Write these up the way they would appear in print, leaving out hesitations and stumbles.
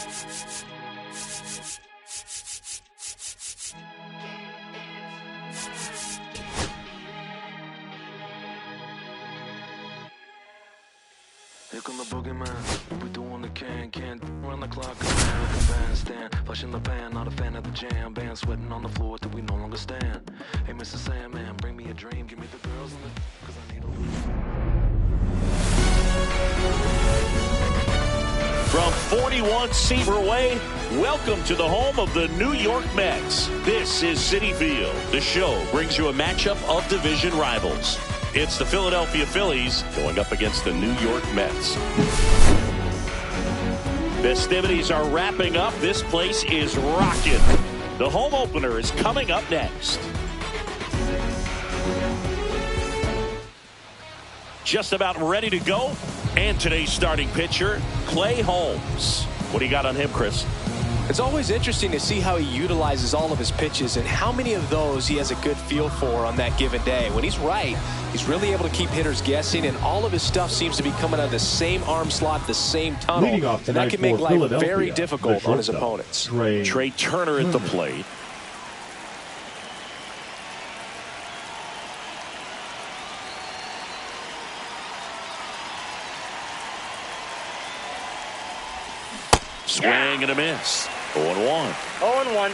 Here come the boogeyman, we doing the can't run the clock, American bandstand, flushing the pan, not a fan of the jam, band sweating on the floor till we no longer stand. Hey Mr. Sandman, bring me a dream, give me the girls in the, cause I need a From 41 Seaver Way, welcome to the home of the New York Mets. This is Citi Field. The show brings you a matchup of division rivals. It's the Philadelphia Phillies going up against the New York Mets. Festivities are wrapping up. This place is rocking. The home opener is coming up next. Just about ready to go. And today's starting pitcher, Clay Holmes. What do you got on him, Chris? It's always interesting to see how he utilizes all of his pitches and how many of those he has a good feel for on that given day. When he's right, he's really able to keep hitters guessing, and all of his stuff seems to be coming out of the same arm slot, the same tunnel, and that can make life very difficult on his opponents. Trey Turner at the plate. Swing and a miss. 0-1. 0-1.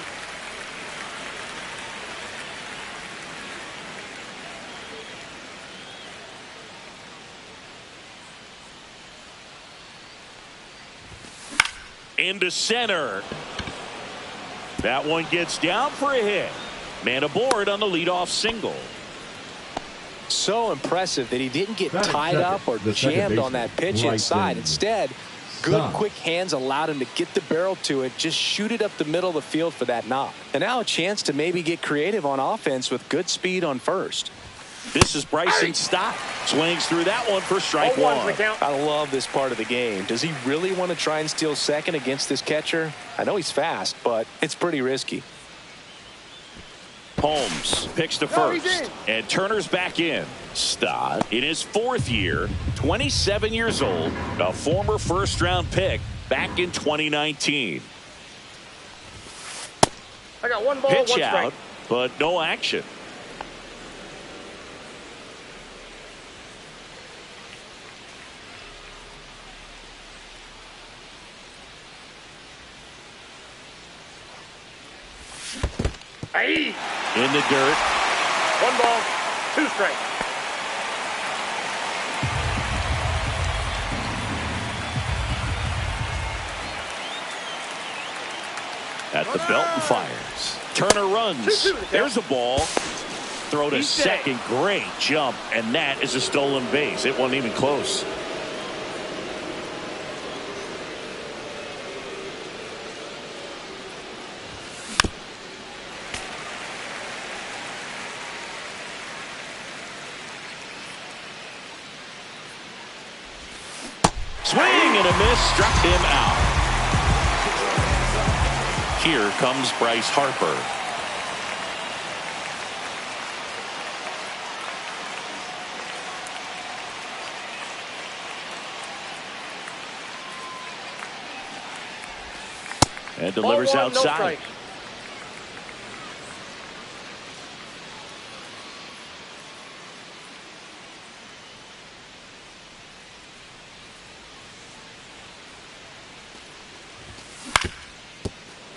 Into center. That one gets down for a hit. Man aboard on the leadoff single. So impressive that he didn't get tied up or jammed on that pitch inside. Instead, good quick hands allowed him to get the barrel to it, just shoot it up the middle of the field for that knock. And now a chance to maybe get creative on offense with good speed on first. This is Bryson Stott. Swings through that one for strike one. I love this part of the game. Does he really want to try and steal second against this catcher? I know he's fast, but it's pretty risky. Holmes picks to first, and Turner's back in. Stott, in his fourth year, 27 years old, a former first-round pick back in 2019. I got one ball, pitch one out, strike. but no action. Aye. In the dirt. One ball, two strikes. At the belt and fires. Turner runs. There's a ball. Throw to second. Great jump. And that is a stolen base. It wasn't even close. Swing and a miss. Struck him out. Here comes Bryce Harper. And delivers outside.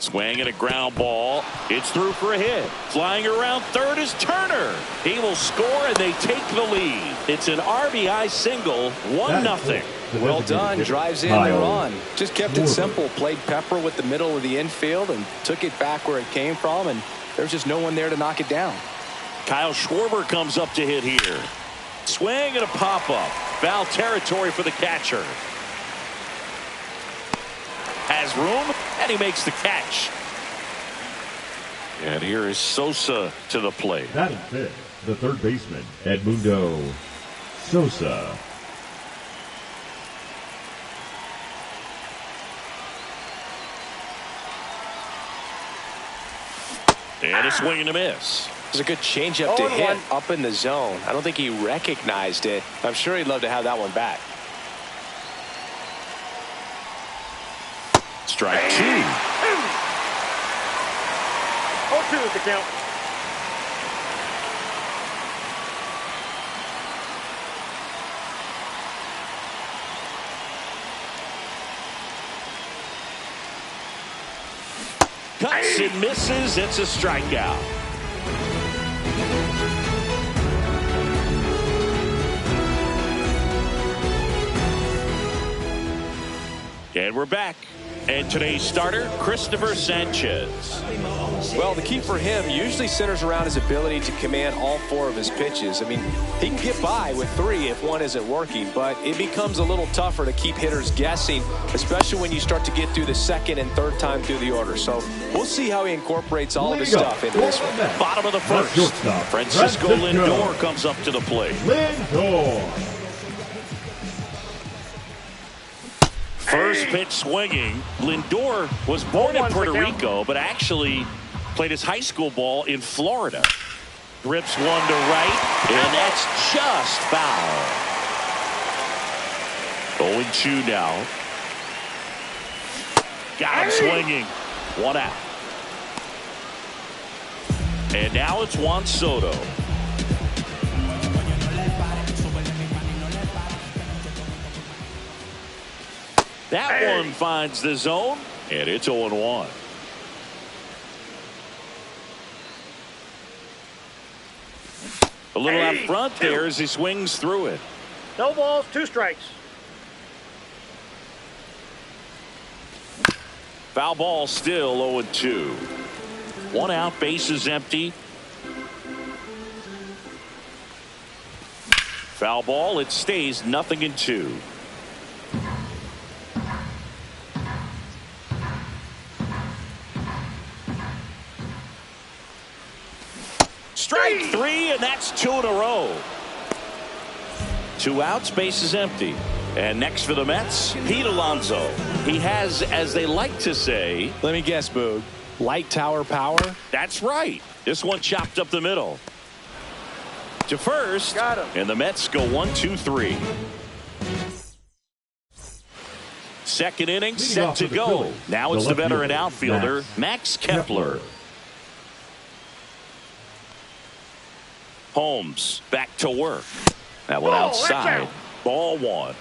Swing and a ground ball. It's through for a hit. Flying around third is Turner. He will score and they take the lead. It's an RBI single, 1-0. Well done. Drives in the run. Just kept it simple. Played pepper with the middle of the infield and took it back where it came from, and there's just no one there to knock it down. Kyle Schwarber comes up to hit here. Swing and a pop-up. Foul territory for the catcher. Has room, and he makes the catch. And here is Sosa to the plate. Batting fifth, the third baseman, Edmundo Sosa. And a swing and a miss. It was a good changeup to hit up in the zone. I don't think he recognized it. I'm sure he'd love to have that one back. strike 2. 0-2 is the count. Cuts and misses. It's a strikeout. And we're back. And today's starter, Christopher Sanchez. Well, the key for him usually centers around his ability to command all 4 of his pitches. I mean, he can get by with 3 if one isn't working, but it becomes a little tougher to keep hitters guessing, especially when you start to get through the second and third time through the order. So we'll see how he incorporates all of his stuff into this one. Bottom of the first. Francisco Lindor comes up to the plate. Lindor. First pitch swinging. Lindor was born in Puerto Rico, but actually played his high school ball in Florida. Rips one to right, and that's just foul. 0-2 now. Got him swinging. 1 out. And now it's Juan Soto. That one finds the zone, and it's 0-1. A little out front there as he swings through it. No balls, 2 strikes. Foul ball still 0-2. 1 out, bases empty. Foul ball, it stays 0-2. Strike 3, and that's 2 in a row. 2 outs, bases empty. And next for the Mets, Pete Alonso. He has, as they like to say... Let me guess, Boog. Light tower power? That's right. This one chopped up the middle. To first. Got him. And the Mets go 1-2-3. Second inning set to go. Now it's the veteran outfielder, Max Kepler. Holmes back to work. That one outside. Ball 1.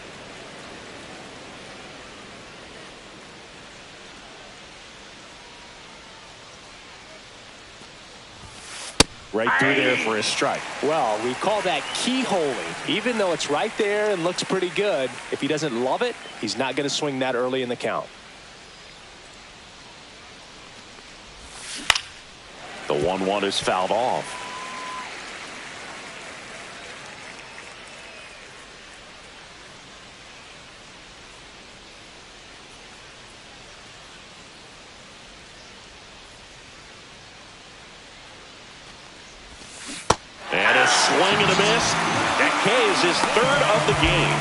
Right through there for a strike. Well, we call that keyholing. Even though it's right there and looks pretty good, if he doesn't love it, he's not going to swing that early in the count. The 1-1 is fouled off. And a swing and a miss. That K is his 3rd of the game.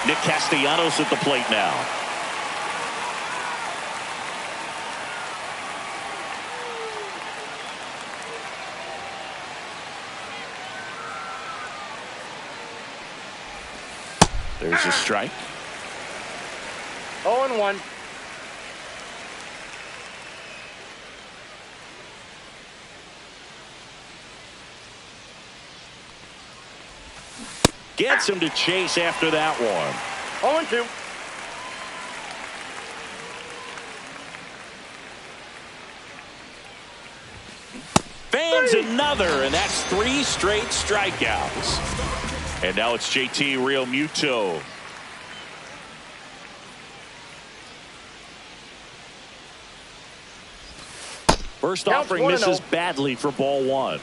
Nick Castellanos at the plate now. There's a strike. 0-1. Gets him to chase after that one. 0-2. Fans another, and that's 3 straight strikeouts. And now it's JT Realmuto. First offering misses badly for ball 1.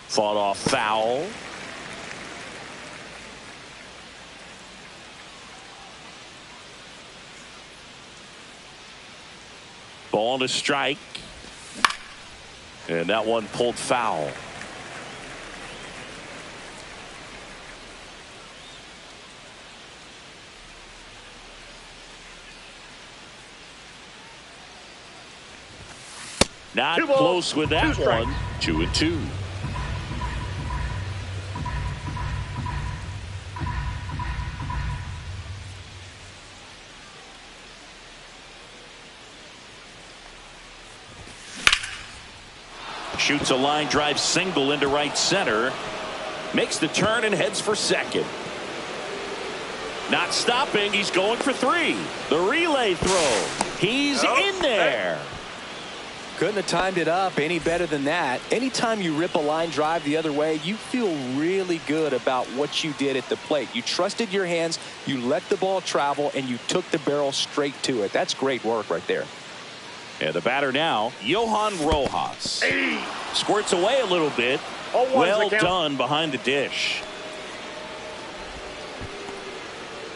Fought off foul. Ball to strike. And that one pulled foul. Not close with that one. 2-2. shoots a line drive single into right center. Makes the turn and heads for second. Not stopping. He's going for three. The relay throw. He's in there. Couldn't have timed it up any better than that. Anytime you rip a line drive the other way, you feel really good about what you did at the plate. You trusted your hands, you let the ball travel, and you took the barrel straight to it. That's great work right there. And the batter now, Johan Rojas. Squirts away a little bit. Well done behind the dish.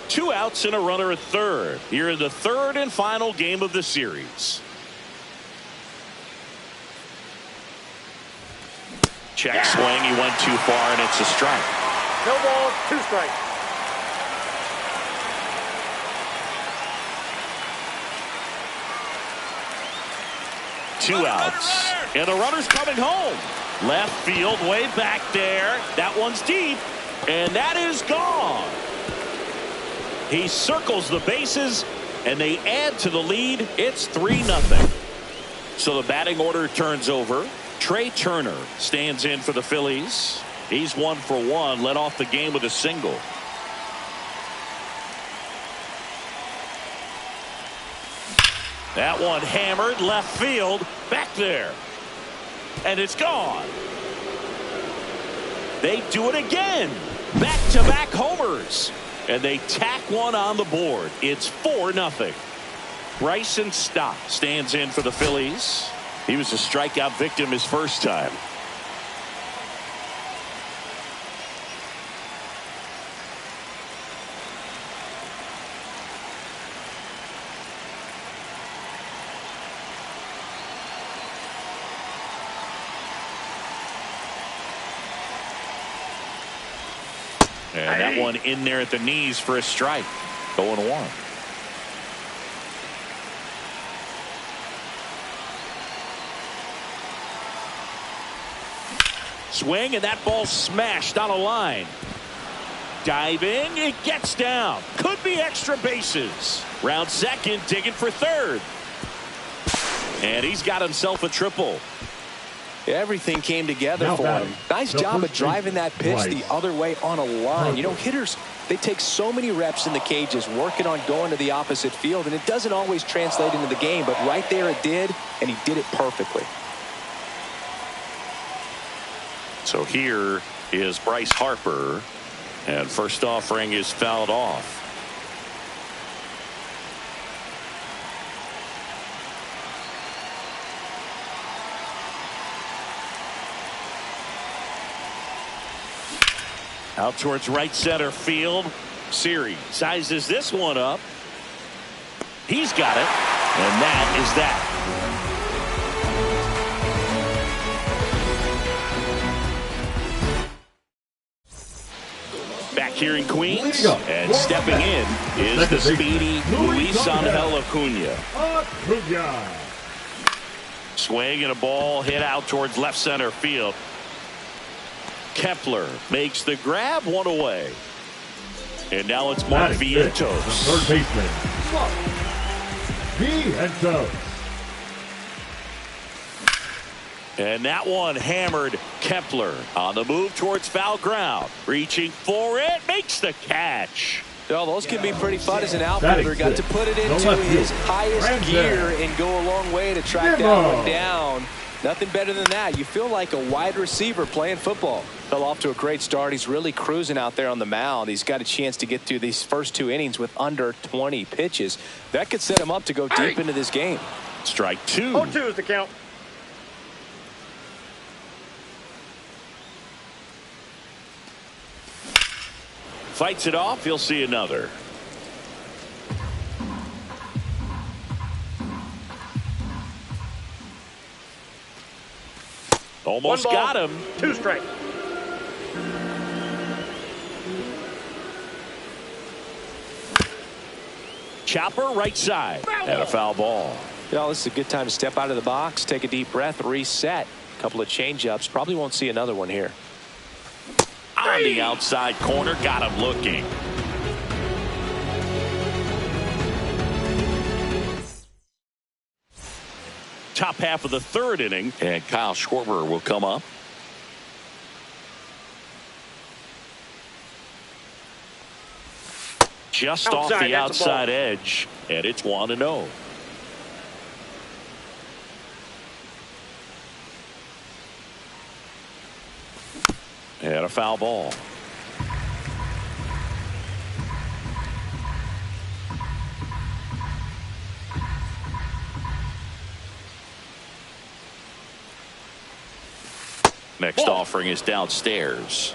2 outs and a runner at third. Here in the third and final game of the series. Check swing. He went too far, and it's a strike. No balls, 2 strikes. Two outs. And the runner's coming home. Left field, way back there. That one's deep. And that is gone. He circles the bases, and they add to the lead. It's 3-0. So the batting order turns over. Trey Turner stands in for the Phillies. He's 1 for 1, led off the game with a single. That one hammered left field, back there. And it's gone. They do it again. Back-to-back homers. And they tack one on the board. It's 4-0. Bryson Stott stands in for the Phillies. He was a strikeout victim his first time. And that one in there at the knees for a strike. 0-1. Swing, and that ball smashed on a line. Diving, it gets down. Could be extra bases. Round second, digging for third. And he's got himself a triple. Everything came together for him. Nice job of driving that pitch the other way on a line. You know, hitters, they take so many reps in the cages working on going to the opposite field, and it doesn't always translate into the game, but right there it did, and he did it perfectly. So here is Bryce Harper, and first offering is fouled off. Out towards right center field. Siri sizes this one up. He's got it, and that is that. Back here in Queens, and stepping in is the speedy Luis Angel Acuna. Swing and a ball hit out towards left center field. Kepler makes the grab, one away. And now it's Mark Vientos. Third baseman, Mark Vientos. And that one hammered Kepler on the move towards foul ground. Reaching for it, makes the catch. Well, those can be pretty fun as an outfielder. Got to put it into his highest gear and go a long way to track that one down. Nothing better than that. You feel like a wide receiver playing football. Fell off to a great start. He's really cruising out there on the mound. He's got a chance to get through these first 2 innings with under 20 pitches. That could set him up to go deep into this game. Strike 2. 0-2 is the count. Fights it off. He'll see another. Almost got him. 2 strikes. Chopper right side. And a foul ball. You know, this is a good time to step out of the box, take a deep breath, reset. A couple of change-ups. Probably won't see another one here. On the outside corner, got him looking. top half of the third inning. And Kyle Schwarber will come up. Just off the outside edge, and it's 1-0. And a foul ball. Next offering is downstairs.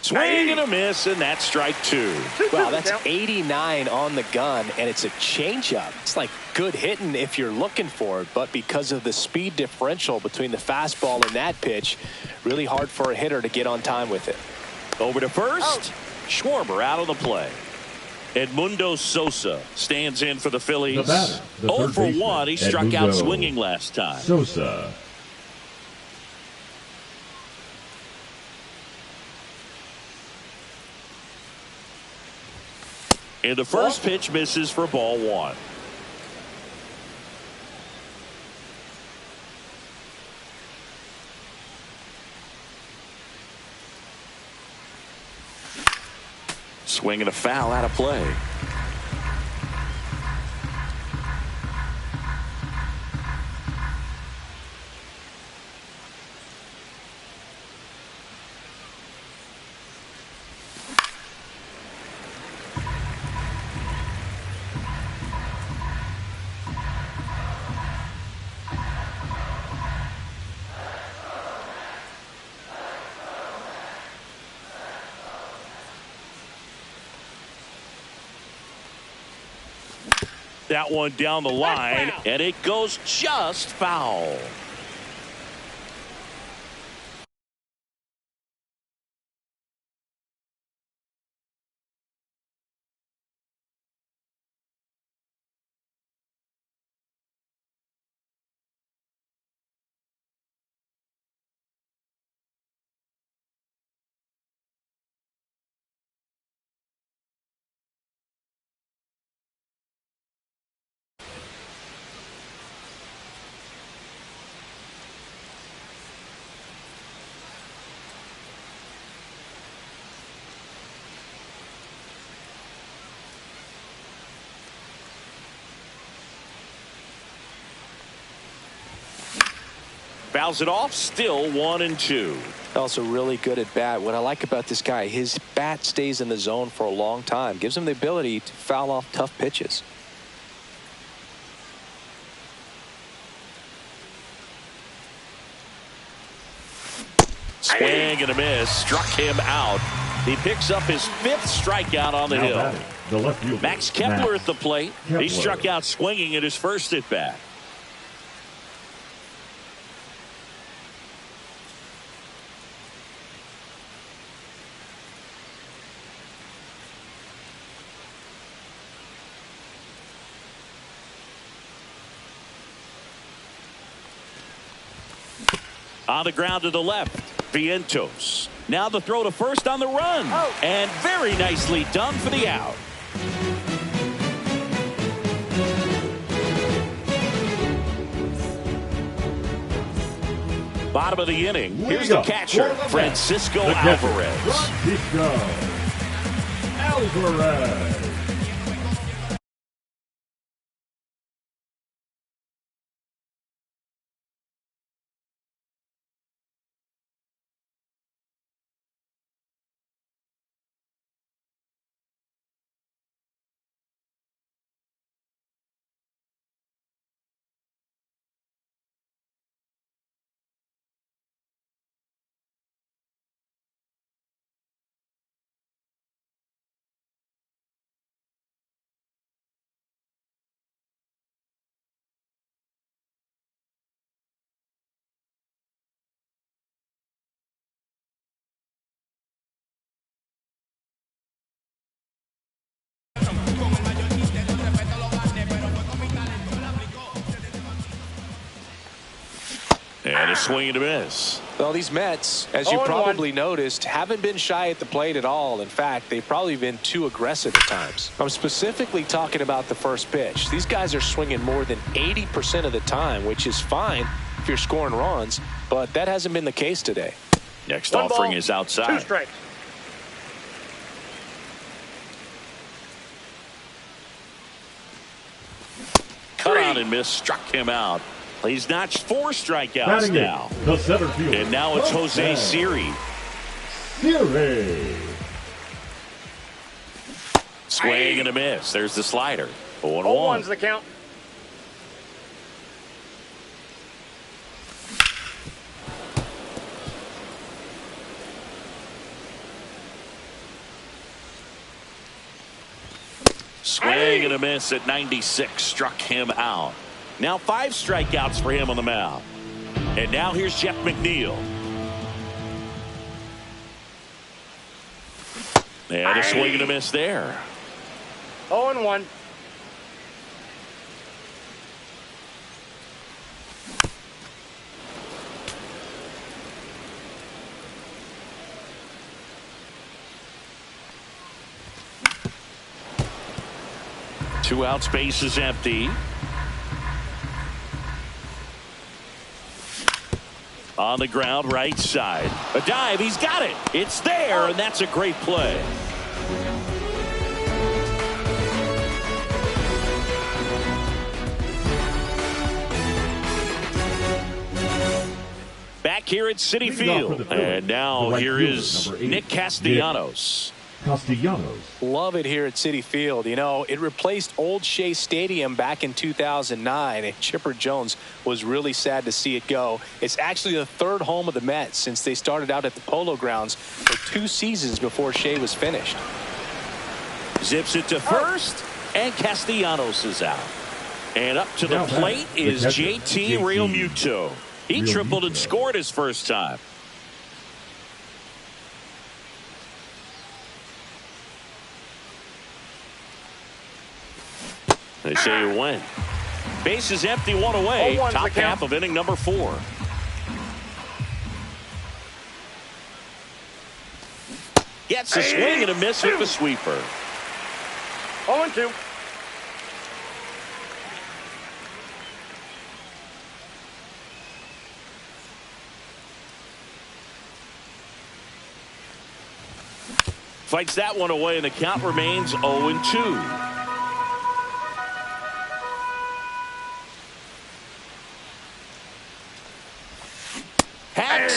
Swing and a miss, and that's strike two. Wow, that's 89 on the gun, and it's a changeup. It's like good hitting if you're looking for it, but because of the speed differential between the fastball and that pitch, really hard for a hitter to get on time with it. Over to first. Schwarber out on the play. Edmundo Sosa stands in for the Phillies. The batter, the 0 third for baseman, 1. He struck Edmundo out swinging last time. Sosa. And the first pitch misses for ball one. Swing and a foul out of play. That one down the line, and it goes just foul. fouls it off. Still 1-2. Also really good at bat. What I like about this guy, his bat stays in the zone for a long time. Gives him the ability to foul off tough pitches. Swing and a miss. Struck him out. He picks up his 5th strikeout on the Now hill. batting, the left fielder, Max Kepler Max at the plate. Kepler. He struck out swinging at his first at bat. On the ground to the left, Vientos. Now the throw to first on the run. And very nicely done for the out. Bottom of the inning. Here's the catcher, Francisco Alvarez. Francisco Alvarez. And a swing and a miss. Well, these Mets, as you probably noticed, haven't been shy at the plate at all. In fact, they've probably been too aggressive at times. I'm specifically talking about the first pitch. These guys are swinging more than 80% of the time, which is fine if you're scoring runs, but that hasn't been the case today. Next offering is outside. 2 strikes. Cut on and miss, struck him out. He's notched 4 strikeouts Batting now. the center field. And now it's Jose Siri. Siri. Swing and a miss. There's the slider. 0-1. 0-1's the count. Swing and a miss at 96. Struck him out. Now 5 strikeouts for him on the mound. And now here's Jeff McNeil. And a swing and a miss there. 0-1. Two outs, base is empty. On the ground, right side. A dive, he's got it. It's there, and that's a great play. Back here at Citi Field. And now here is Nick Castellanos. Love it here at Citi Field. You know, it replaced Old Shea Stadium back in 2009, and Chipper Jones was really sad to see it go. It's actually the 3rd home of the Mets since they started out at the Polo Grounds for 2 seasons before Shea was finished. Zips it to first, and Castellanos is out. And up to the plate is JT Realmuto. He tripled and scored his first time. They say you win. Base is empty, 1 away. Top half of inning number 4. Gets a swing and a miss with the sweeper. 0-2. Fights that one away, and the count remains 0-2.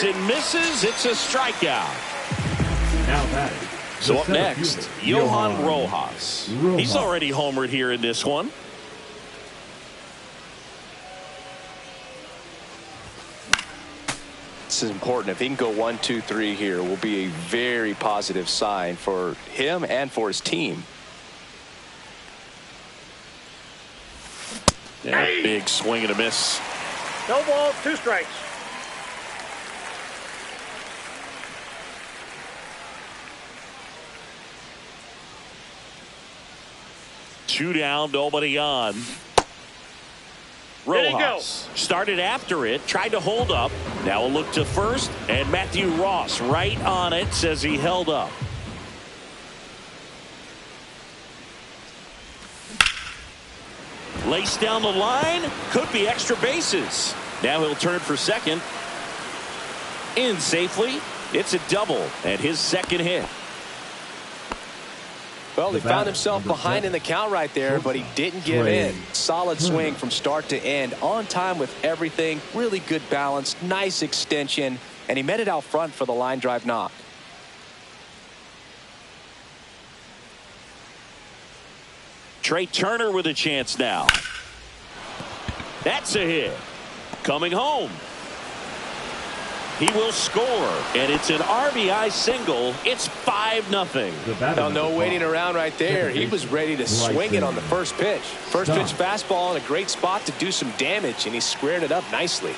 swings and misses. It's a strikeout. Now batting. So the up center next, fielder, Johan Rojas. Rojas. He's already homered here in this one. This is important. If he can go 1, 2, 3 here, will be a very positive sign for him and for his team. Yeah, big swing and a miss. No balls, 2 strikes. Two down, nobody on. There you go. Rojas started after it, tried to hold up. Now a look to first, and Matthew Ross right on it, says he held up. Lace down the line, could be extra bases. Now he'll turn for second. In safely, it's a double, and his second hit. Well, he The found batter, himself number behind 7, in the count right there, but he didn't give Trey in. Solid swing from start to end, on time with everything, really good balance, nice extension, and he met it out front for the line drive knock. Trey Turner with a chance now. That's a hit. Coming home. He will score, and it's an RBI single. It's 5-0. Well, no waiting around right there. He was ready to swing it on the first pitch. First pitch fastball in a great spot to do some damage, and he squared it up nicely.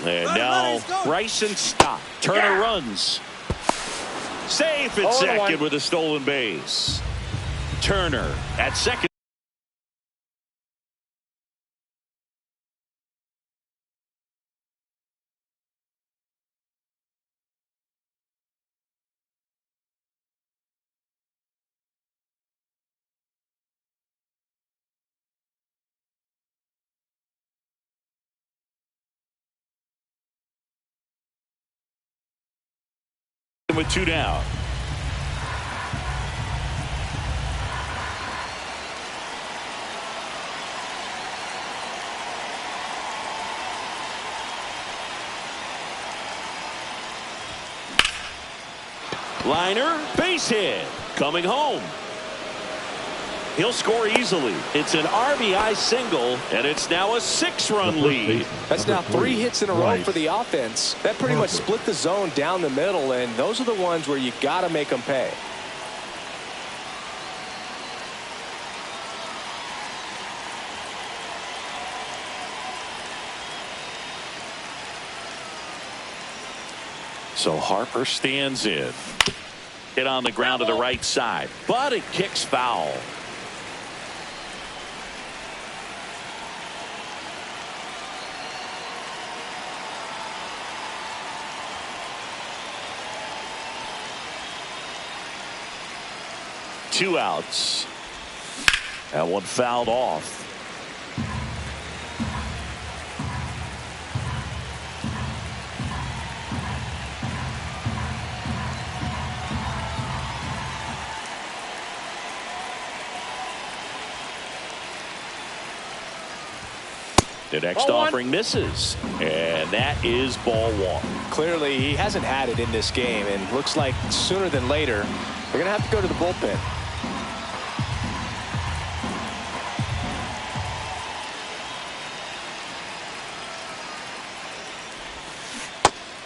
And now Bryson Stott. Turner runs. Safe at second with a stolen base. Turner at second. With 2 down. Liner, base hit. Coming home. He'll score easily. It's an RBI single, and it's now a 6-run lead. That's now 3 hits in a row for the offense. That pretty much split the zone down the middle, and those are the ones where you got to make them pay. So Harper stands in. Hit on the ground to the right side, but it kicks foul. Two outs. That one fouled off. The next offering misses, and that is ball 1. Clearly, he hasn't had it in this game, and looks like sooner than later, they're going to have to go to the bullpen.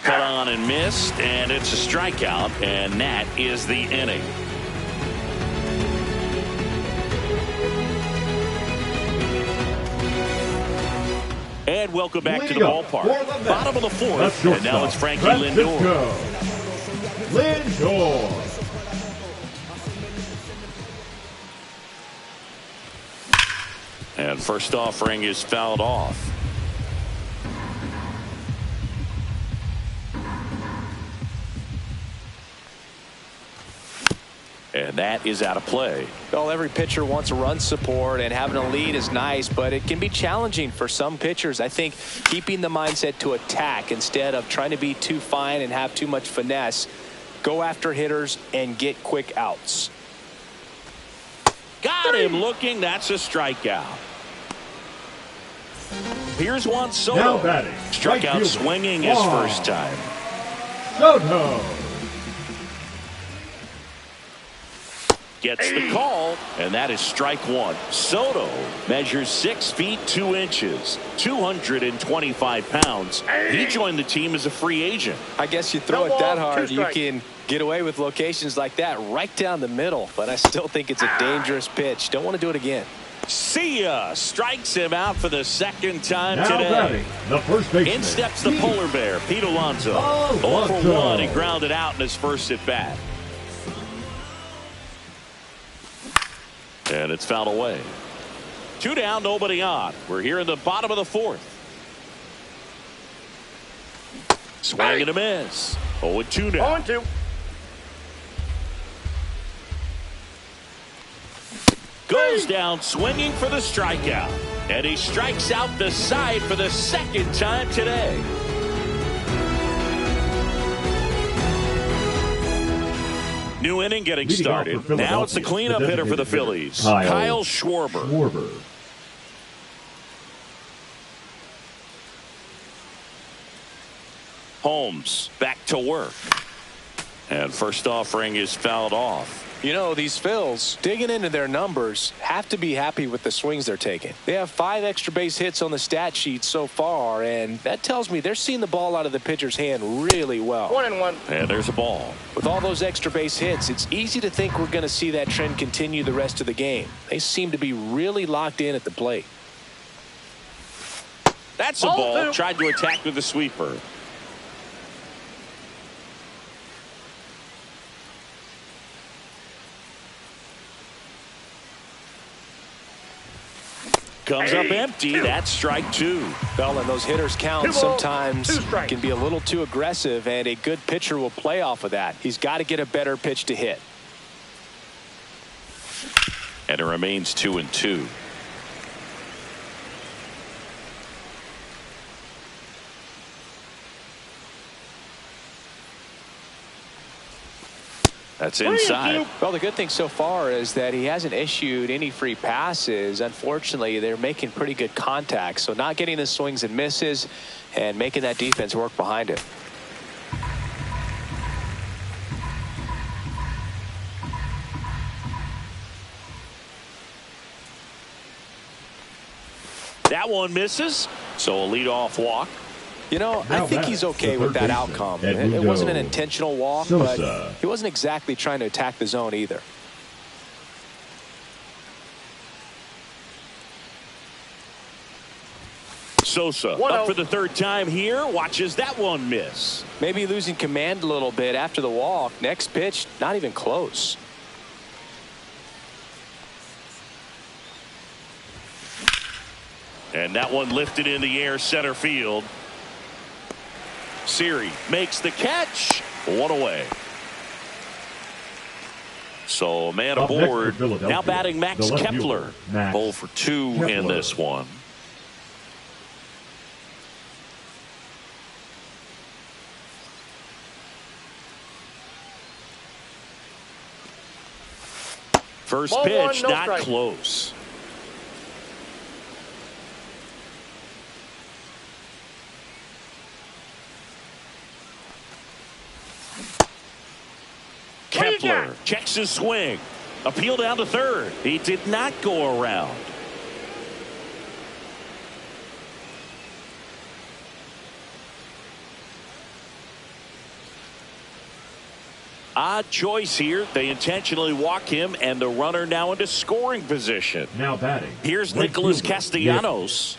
Cut on and missed, and it's a strikeout, and that is the inning. And welcome back to the ballpark. Bottom of the 4th, and now it's Frankie Lindor. And first offering is fouled off. And that is out of play. Well, every pitcher wants a run support, and having a lead is nice, but it can be challenging for some pitchers. I think keeping the mindset to attack instead of trying to be too fine and have too much finesse. Go after hitters and get quick outs. Got him looking. That's a strikeout. Here's Juan Soto. Now batting. Struck out swinging his first time. Soto. Gets the call, and that is strike one. Soto measures 6 feet 2 inches, 225 pounds. He joined the team as a free agent. I guess you throw it that hard, you can get away with locations like that right down the middle. But I still think it's a dangerous pitch. Don't want to do it again. See ya. Strikes him out for the second time Now today. batting, the first baseman. In steps the polar bear, Pete Alonso. 0 for 1. He grounded out in his first at bat. And it's fouled away. 2 down, nobody on. We're here in the bottom of the 4th. Swing and a miss. 0-2 now. 0-2. Goes down swinging for the strikeout. And he strikes out the side for the second time today. New inning getting Leading started. Now it's the cleanup hitter for the Phillies, Kyle Schwarber. Holmes back to work. And first offering is fouled off. You know, these Phils, digging into their numbers, have to be happy with the swings they're taking. They have 5 extra base hits on the stat sheet so far, and that tells me they're seeing the ball out of the pitcher's hand really well. 1-1. And there's a ball. With all those extra base hits, it's easy to think we're going to see that trend continue the rest of the game. They seem to be really locked in at the plate. That's a ball. Tried to attack with the sweeper. Comes up empty. That's strike 2. Well, and those hitters count sometimes can be a little too aggressive, and a good pitcher will play off of that. He's got to get a better pitch to hit. And it remains 2-2. That's inside. Well, the good thing so far is that he hasn't issued any free passes. Unfortunately, they're making pretty good contact, so not getting the swings and misses and making that defense work behind it. That one misses, so a leadoff walk. You know, I think he's okay with that outcome. It wasn't an intentional walk, but he wasn't exactly trying to attack the zone either. Sosa up for the 3rd time here. Watches that one miss. Maybe losing command a little bit after the walk. Next pitch, not even close. And that one lifted in the air center field. Siri makes the catch. 1 away. So man aboard. Now batting Max Kepler. 0 for 2 in this one. First pitch, not close. Kepler checks his swing. Appeal down to 3rd. He did not go around. Odd choice here. They intentionally walk him, and the runner now into scoring position. Now batting. Here's Nicholas Castellanos.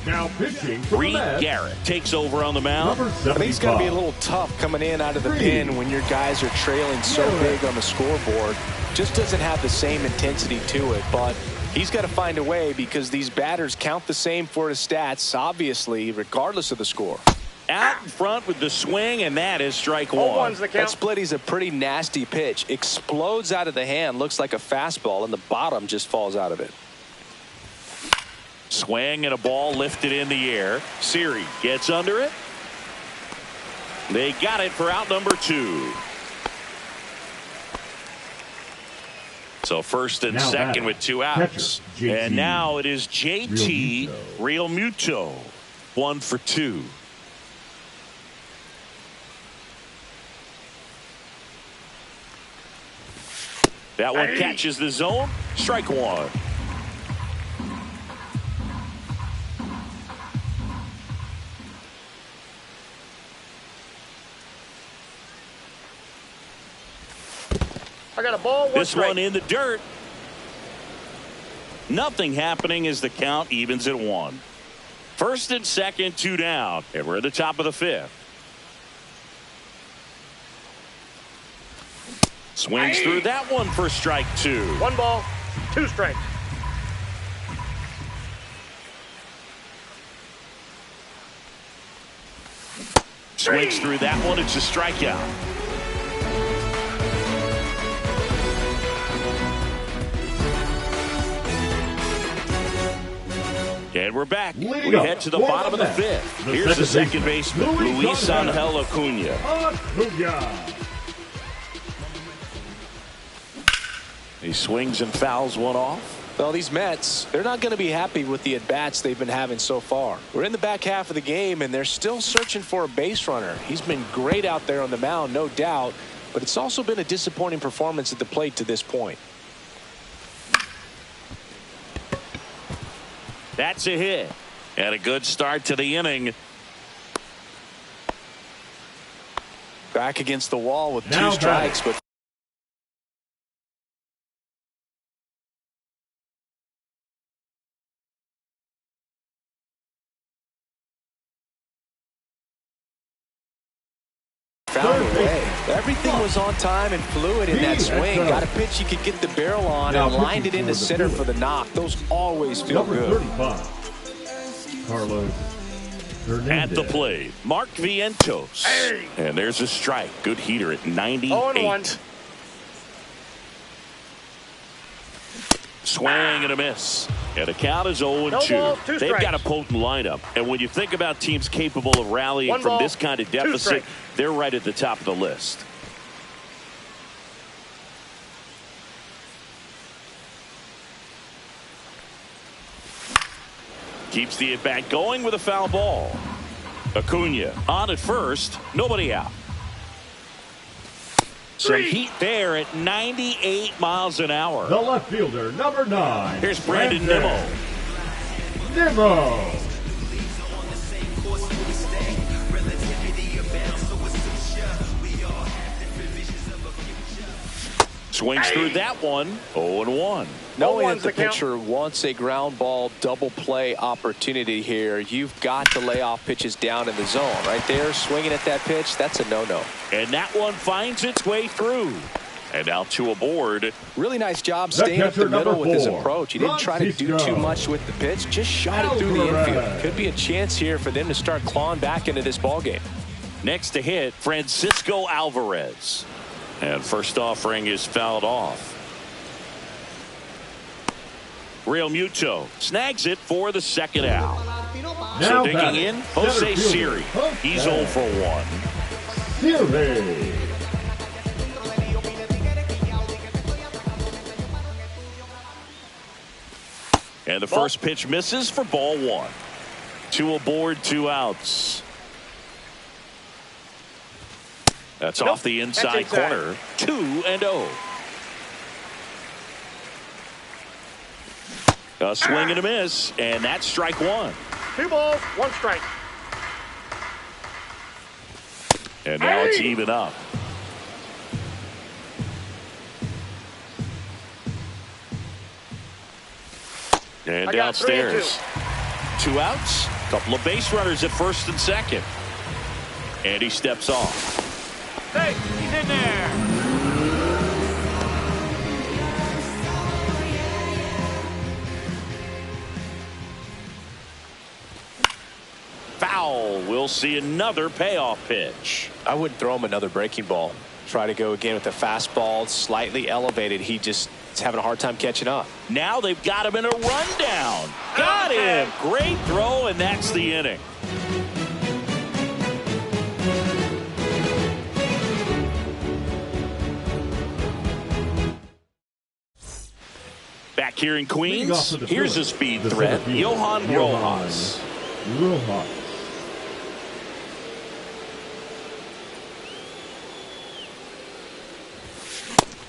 Now pitching. Reed Garrett takes over on the mound. I think it's going to be a little tough coming in out of the pen when your guys are trailing so big on the scoreboard. Just doesn't have the same intensity to it, but he's got to find a way because these batters count the same for his stats, obviously, regardless of the score. Out in front with the swing, and that is strike 1. That split is a pretty nasty pitch. Explodes out of the hand, looks like a fastball, and the bottom just falls out of it. Swing and a ball lifted in the air. Siri gets under it. They got it for out number 2. So first and second with 2 outs. And now it is JT Realmuto. 1 for 2. That one catches the zone. Strike 1. I got a ball. This one in the dirt. Nothing happening as the count evens at 1. First and second, 2 down. And we're at the top of the 5th. Swings through that one for strike 2. 1 ball, 2 strikes. Swings through that one. It's a strikeout. And we're back. We head to the bottom of the 5th. Here's the second baseman, Luis Angel Acuna. He swings and fouls one off. Well, these Mets, they're not going to be happy with the at-bats they've been having so far. We're in the back half of the game, and they're still searching for a base runner. He's been great out there on the mound, no doubt, but it's also been a disappointing performance at the plate to this point. That's a hit. And a good start to the inning. Back against the wall with 2 strikes, but found a way. Everything was on time and fluid in that swing. Got a pitch you could get the barrel on and lined it into center for the knock. Those always feel good. Carlos at the plate, Mark Vientos. And there's a strike. Good heater at 98. Swing and a miss. And the count is 0-2. They've got a potent lineup. And when you think about teams capable of rallying from this kind of deficit, they're right at the top of the list. Keeps the at-bat going with a foul ball. Acuna on at first. Nobody out. Some heat there at 98 miles an hour. The left fielder, number 9. Here's Brandon Nimmo. Swings through that one. 0-1. Knowing that the pitcher wants a ground ball double play opportunity here, you've got to lay off pitches down in the zone. Right there, swinging at that pitch, that's a no-no. And that one finds its way through. And out to a board. Really nice job staying up the middle with his approach. He didn't try to do too much with the pitch, just shot it through the infield. Could be a chance here for them to start clawing back into this ballgame. Next to hit, Francisco Alvarez. And first offering is fouled off. Realmuto snags it for the second out. So digging in, Jose Siri. He's 0 for 1. Siri. And the first pitch misses for ball 1. 2 aboard, 2 outs. That's off the inside corner. 2-0. A swing and a miss, and that's strike 1. 2 balls, 1 strike. And now it's even up. And downstairs. 2 outs, couple of base runners at first and second. And he steps off. Hey, he's in there. Foul. We'll see another payoff pitch. I wouldn't throw him another breaking ball. Try to go again with the fastball, slightly elevated. He just is having a hard time catching up. Now they've got him in a rundown. Got him. Great throw, and that's the inning. Back here in Queens, here's a speed threat, Johan Rojas.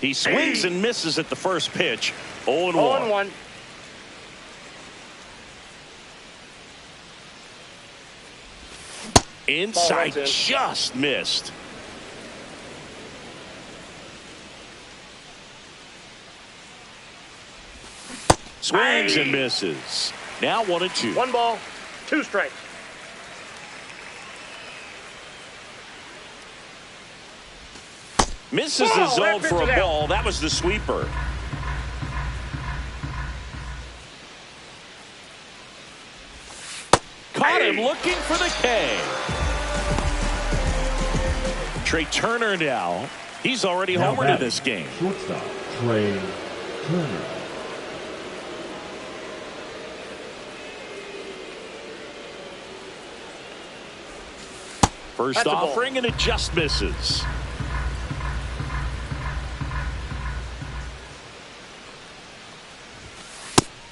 He swings and misses at the first pitch. 0-1. 0-1. Inside, just missed. Swings and misses. Now 1-2. 1 ball, 2 strikes. Misses the zone for a ball. That was the sweeper. Caught him looking for the K. Trey Turner now. He's already homered in this game. Shortstop, Trey Turner. First offering, and it just misses.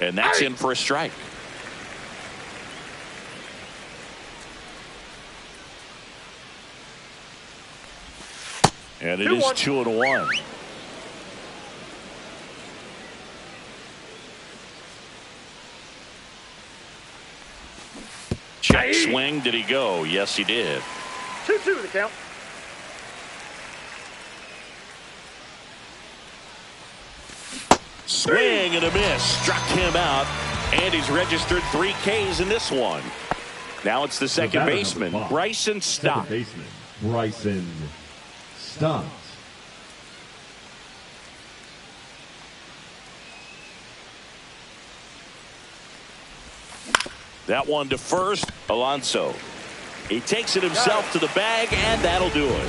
And that's in for a strike. And it is 2-1. Check swing. Did he go? Yes, he did. 2-2 the count. Swing and a miss. Struck him out. And he's registered 3 Ks in this one. Now it's the second baseman, Bryson Stott. Second baseman, Bryson Stott. That one to first, Alonso. He takes it himself to the bag, and that'll do it.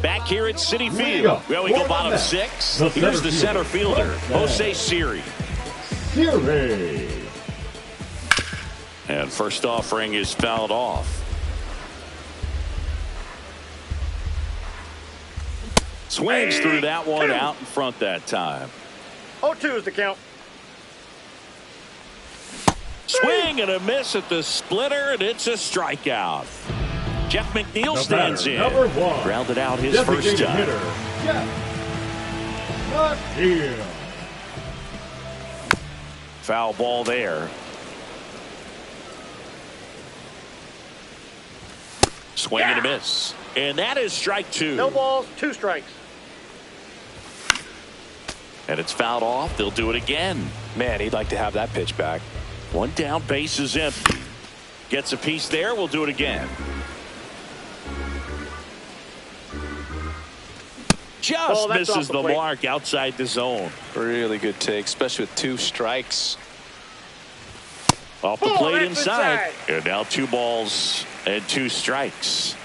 Back here at Citi Field, where we go bottom 6. Here's the center fielder, Jose Siri. And first offering is fouled off. Swings through that one, out in front that time. 0-2 is the count. Swing and a miss at the splitter, and it's a strikeout. Jeff McNeil stands in. Number 1. Grounded out his first time. Hitter, Jeff McNeil. Foul ball there. Swing and a miss. And that is strike 2. No balls, 2 strikes. And it's fouled off. They'll do it again. Man, he'd like to have that pitch back. One down, base is empty. Gets a piece there. We'll do it again. Just misses the mark outside the zone. Really good take, especially with 2 strikes. Off the plate inside. And now 2 balls and 2 strikes.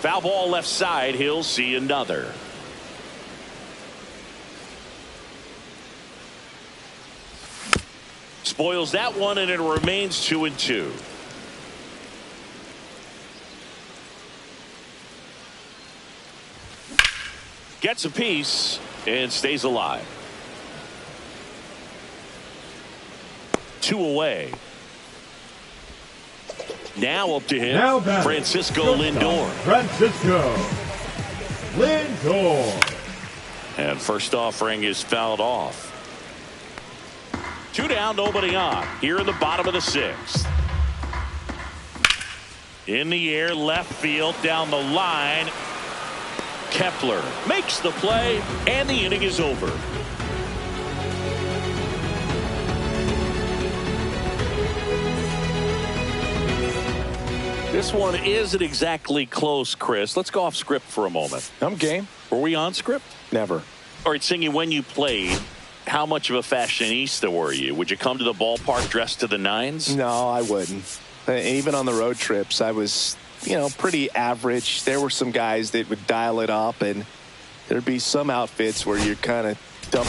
Foul ball left side. He'll see another. Spoils that one, and it remains 2-2. Gets a piece and stays alive. 2 away. Now up to him, Francisco Lindor. And first offering is fouled off. 2 down, nobody on. Here in the bottom of the 6th. In the air, left field, down the line. Kepler makes the play, and the inning is over. This one isn't exactly close, Chris. Let's go off script for a moment. I'm game. Were we on script? Never. All right, Singy, when you played, how much of a fashionista were you? Would you come to the ballpark dressed to the nines? No, I wouldn't. Even on the road trips, I was, pretty average. There were some guys that would dial it up, and there'd be some outfits where you're kind of dumb.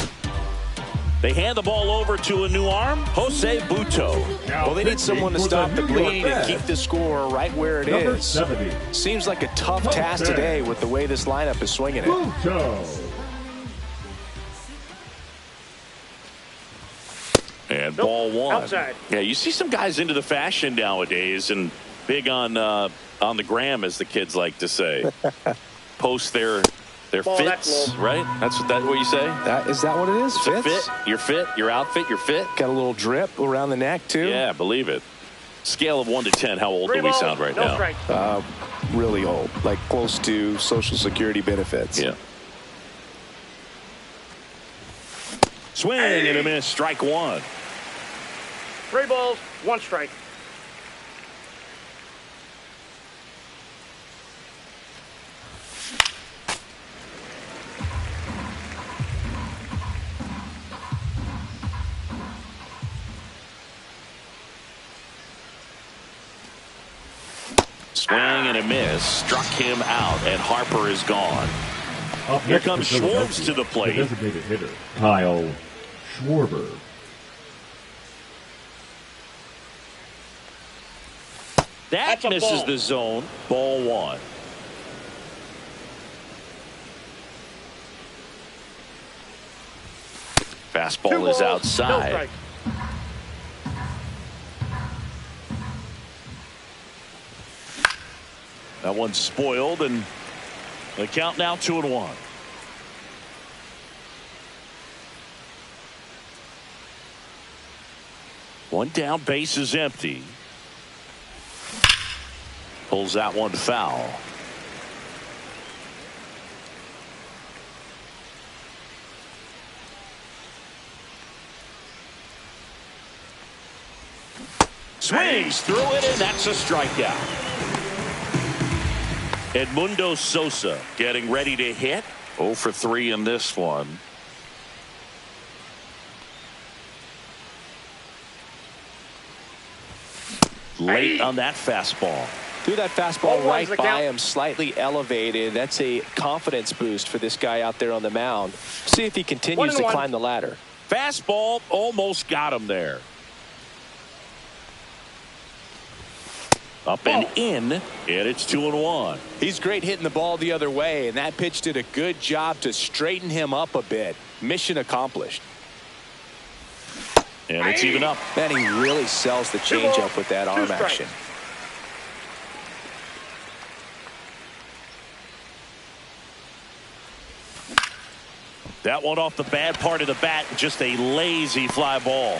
They hand the ball over to a new arm, Jose Buto. Well, they need someone to stop the bleed and keep the score right where it Number is. 70. Seems like a tough task today with the way this lineup is swinging it. Buto. And ball one. Outside. Yeah, you see some guys into the fashion nowadays and big on the gram, as the kids like to say. Post their Ball fits, that low. right? That's what you say? Is that what it is? It's a fit. Your fit, your outfit, your fit. Got a little drip around the neck, too. Yeah, believe it. Scale of 1 to 10, how old 3 do we balls, sound right no now? strike. Really old, like close to Social Security benefits. Yeah. Swing and a miss, strike one. 3 balls, 1 strike. Swing and a miss, struck him out, and Harper is gone. Up Here next comes for Schwartz Philadelphia, to the plate. The designated hitter, Kyle Schwarber. That That's a misses ball. the zone. Ball one. Two Fastball balls, is no outside. strike. That one's spoiled, and the count now 2-1. One down, base is empty. Pulls that one foul. Swings through it, and that's a strikeout. Edmundo Sosa getting ready to hit. 0 for 3 in this one. Late on that fastball. Threw that fastball Ball right one's the by count. him, slightly elevated. That's a confidence boost for this guy out there on the mound. See if he continues to 1-1. climb the ladder. Fastball almost got him there. Up and in, and it's 2-1. He's great hitting the ball the other way, and that pitch did a good job to straighten him up a bit. Mission accomplished. And it's even up. Man, he really sells the changeup with that arm strikes. action. That one off the bad part of the bat, just a lazy fly ball.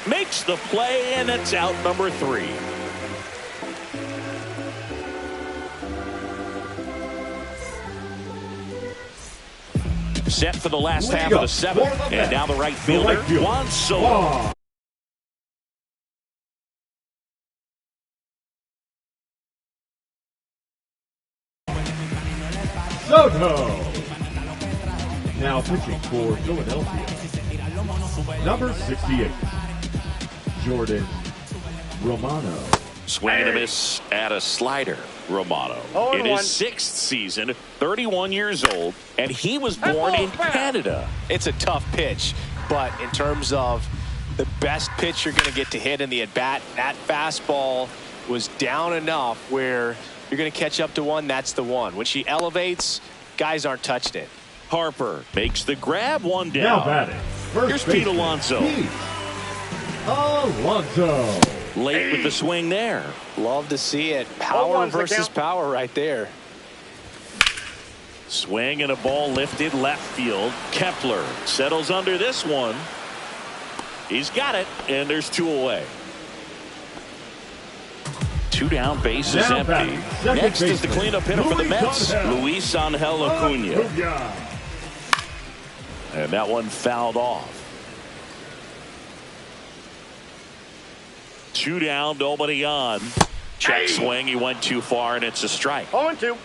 Makes the play, and it's out number 3. Set for the last half of the 7th, and now the right fielder, Juan Soto. Soto. Now pitching for Philadelphia, number 68, Jordan Romano. Swing and a miss at a slider, Romano. In his 6th season, 31 years old, and he was born in Canada. It's a tough pitch, but in terms of the best pitch you're going to get to hit in the at-bat, that fastball was down enough where you're going to catch up to one. That's the one. When she elevates, guys aren't touching it. Harper makes the grab, one Now down. batting, Here's Pete Alonso. Pete Alonso. Late with the swing there. Love to see it. Power the versus count. power right there. Swing and a ball lifted left field. Kepler settles under this one. He's got it, and there's 2 away. 2 down, base is Now empty. batting, second Next is the baseman, cleanup hitter for the Mets, Luis Angel Acuna. And that one fouled off. 2 down, nobody on. Check swing. He went too far, and it's a strike. 0-2.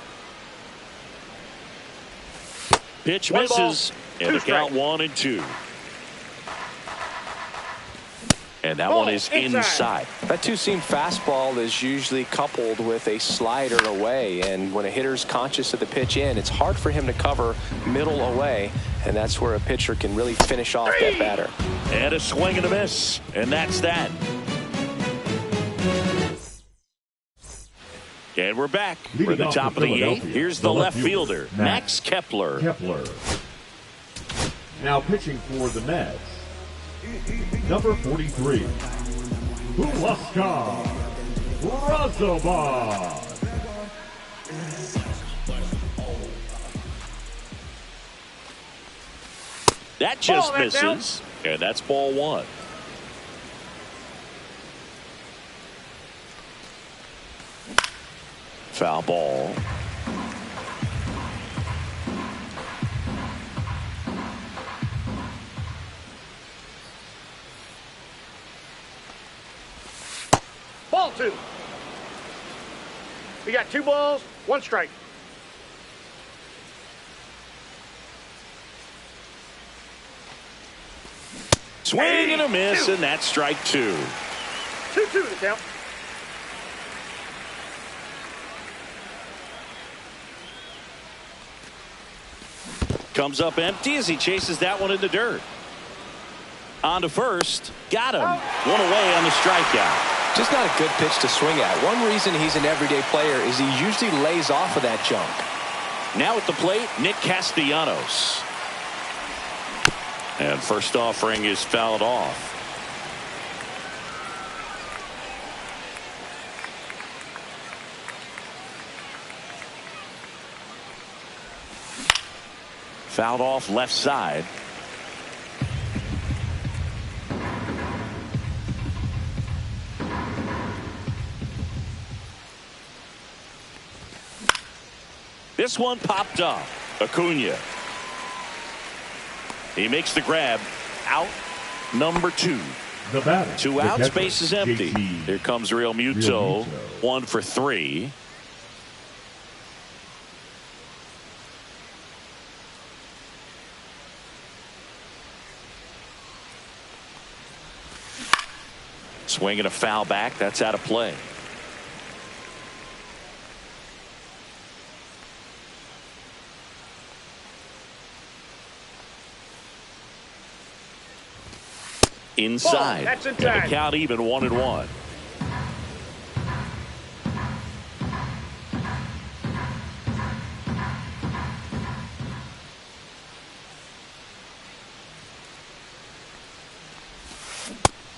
Pitch One misses, ball, and the two count strikes. 1-2. And that Ball one is inside. inside. That two-seam fastball is usually coupled with a slider away, and when a hitter's conscious of the pitch in, it's hard for him to cover middle away, and that's where a pitcher can really finish off that batter. And a swing and a miss, and that's that. And we're back. We're at the top of the eighth. Here's the left fielder, Max Kepler. Now pitching for the Mets, number 43, Huascar Brazoban. That just Ball, that's misses, and that's ball one. Foul ball. Ball 2. We got 2 balls, 1 strike. Swing and a miss, and that's strike 2. 2-2 to count. Comes up empty as he chases that one in the dirt. On to first. Got him. One away on the strikeout. Just not a good pitch to swing at. One reason he's an everyday player is he usually lays off of that jump. Now at the plate, Nick Castellanos. And first offering is fouled off. Fouled off left side. This one popped up. Acuna. He makes the grab. Out number 2. The batter, 2 the outs, catcher, base is empty. JT. Here comes Real Muto. 1 for 3. Swinging a foul back. That's out of play. Inside. Ball, that's and inside. the count even 1-1.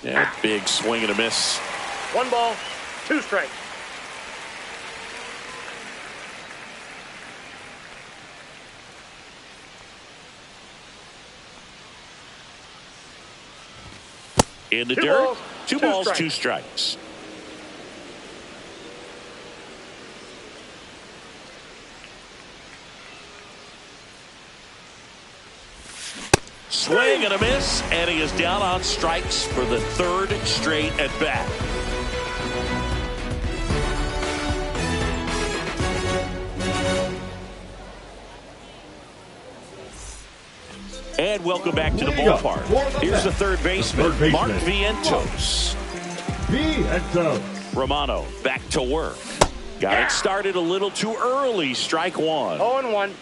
Yeah, big swing and a miss. 1 ball, 2 strikes. In the Two dirt. balls, 2 two balls, strikes. 2 strikes. Swing and a miss, and he is down on strikes for the 3rd straight at bat. And welcome back to the ballpark. Here's the third baseman, Mark Vientos. Romano back to work. Got it started a little too early. Strike 1. 0-1.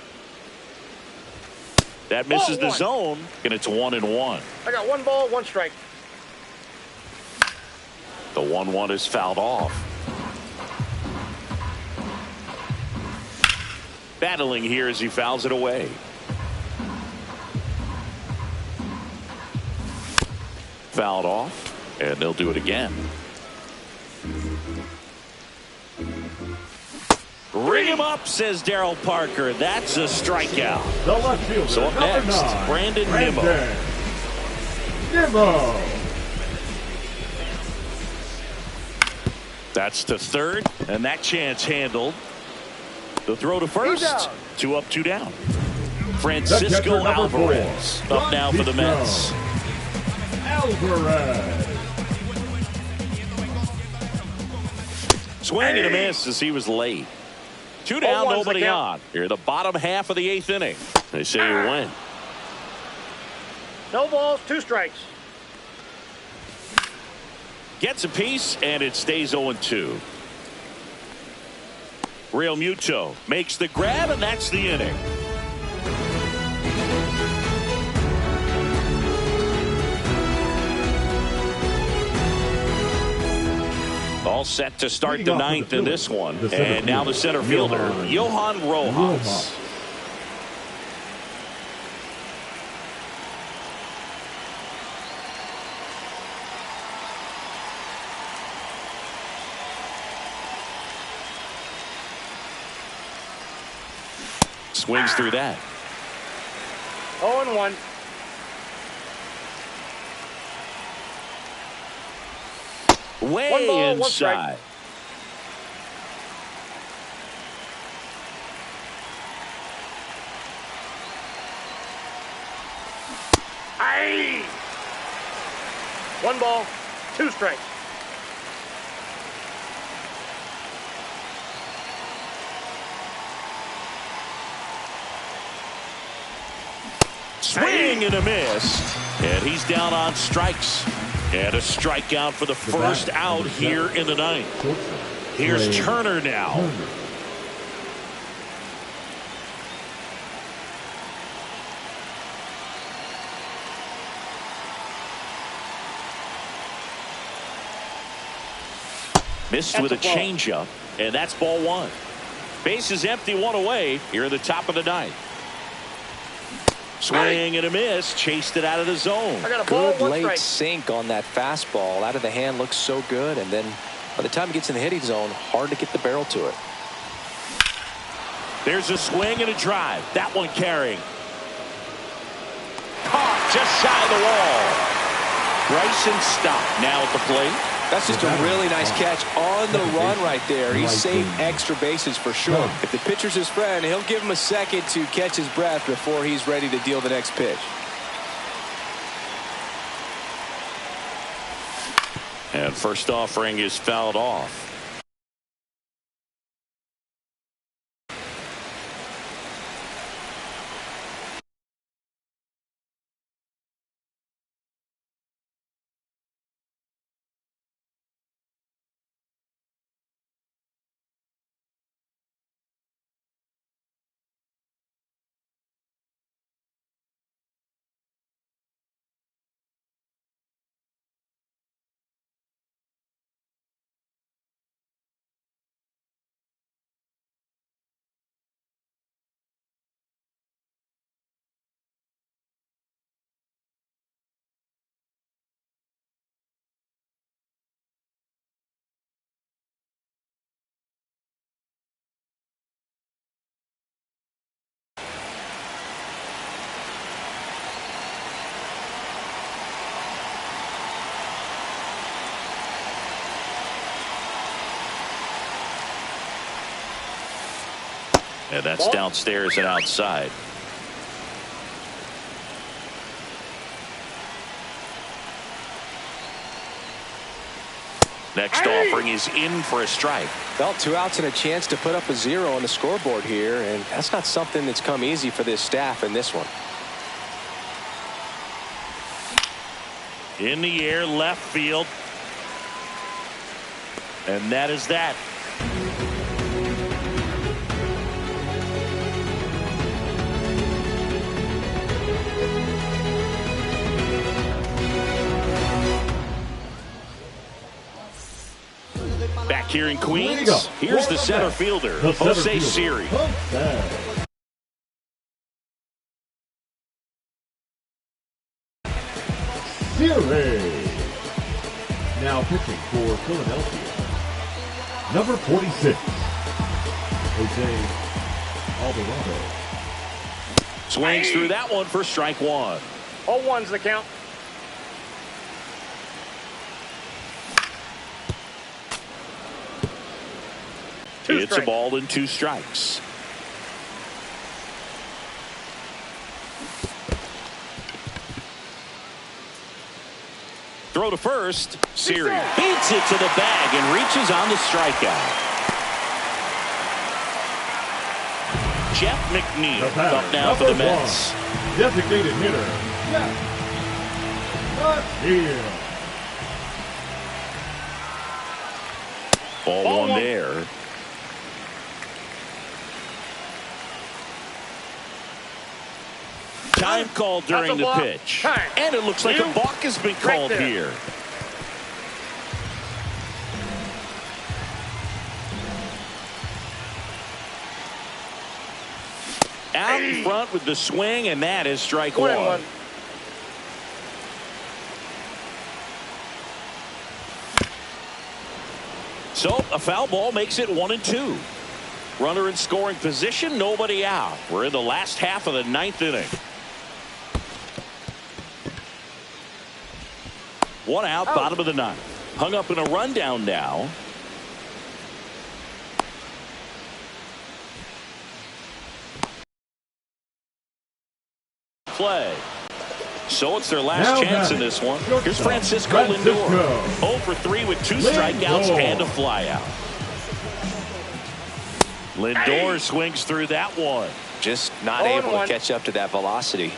That misses the 0-1. zone, and it's 1-1. I got 1 ball, 1 strike. The 1-1 is fouled off. Battling here as he fouls it away. Fouled off, and they'll do it again. Ring him up, says Darryl Parker. That's a strikeout. The left fielder, So up number next, 9, Brandon Nimmo. That's to third, and that chance handled. The throw to first. 2 up, 2 down. Francisco number Alvarez 4, up now for the Mets. Alvarez. Swing and a miss as he was late. 2 down, 0-1's the nobody count. on. Here, the bottom half of the 8th inning. They say you win. No balls, 2 strikes. Gets a piece, and it stays 0-2. Real Muto makes the grab, and that's the inning. All set to start the 9th in this one. And now the center fielder, Johan Rojas. Swings through that. 0-1. Way 1 ball, 1 strike. inside. Aye. 1 ball, 2 strikes. Swing and a miss. And he's down on strikes. And a strikeout for the first out here in the 9th. Here's Turner now. Missed with a changeup, and that's ball 1. Base is empty, 1 away here in the top of the 9th. Swing and a miss, chased it out of the zone. I got a ball, Good 1 late strike. sink on that fastball. Out of the hand looks so good, and then by the time it gets in the hitting zone, hard to get the barrel to it. There's a swing and a drive. That one carrying. Caught just shy of the wall. Bryson Stott now at the plate. That's just a really nice catch on the run right there. He saved extra bases for sure. If the pitcher's his friend, he'll give him a second to catch his breath before he's ready to deal the next pitch. And first offering is fouled off. And that's downstairs and outside. Next offering is in for a strike. Well, 2 outs and a chance to put up a 0 on the scoreboard here, and that's not something that's come easy for this staff in this one. In the air, left field. And that is that. Back here in Queens, here's the center fielder, Jose Siri. Siri. Now pitching for Philadelphia, number 46, Jose Alvarado. Swings through that one for strike 1. 0-1's the count. It's a ball and 2 strikes. throw to first. Siri beats it to the bag and reaches on the strikeout. Jeff McNeil up now for the Mets. Designated hitter, Jeff McNeil. Ball one there. Time called during the pitch. Time. And it looks like a balk has been called here. Out in front with the swing, and that is strike one. So a foul ball makes it 1-2. Runner in scoring position, nobody out. We're in the last half of the ninth inning. One out, bottom of the ninth. Hung up in a rundown now. Play. So it's their last chance in this one. Here's Francisco Lindor. 0 for 3 with 2 strikeouts and a flyout. Lindor swings through that one. Just not able to catch up to that velocity.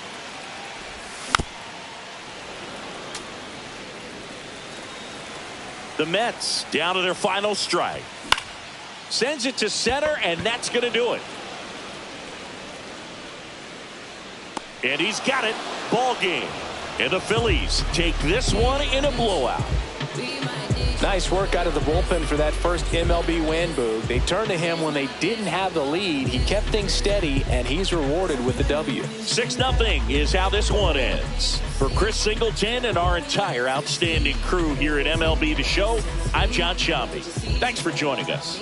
The Mets down to their final strike. Sends it to center, and that's going to do it. And he's got it. Ball game. And the Phillies take this one in a blowout. Nice work out of the bullpen for that first MLB win, Boog. They turned to him when they didn't have the lead. He kept things steady, and he's rewarded with the W. 6-0 is how this one ends. For Chris Singleton and our entire outstanding crew here at MLB The Show, I'm John Sciambi. Thanks for joining us.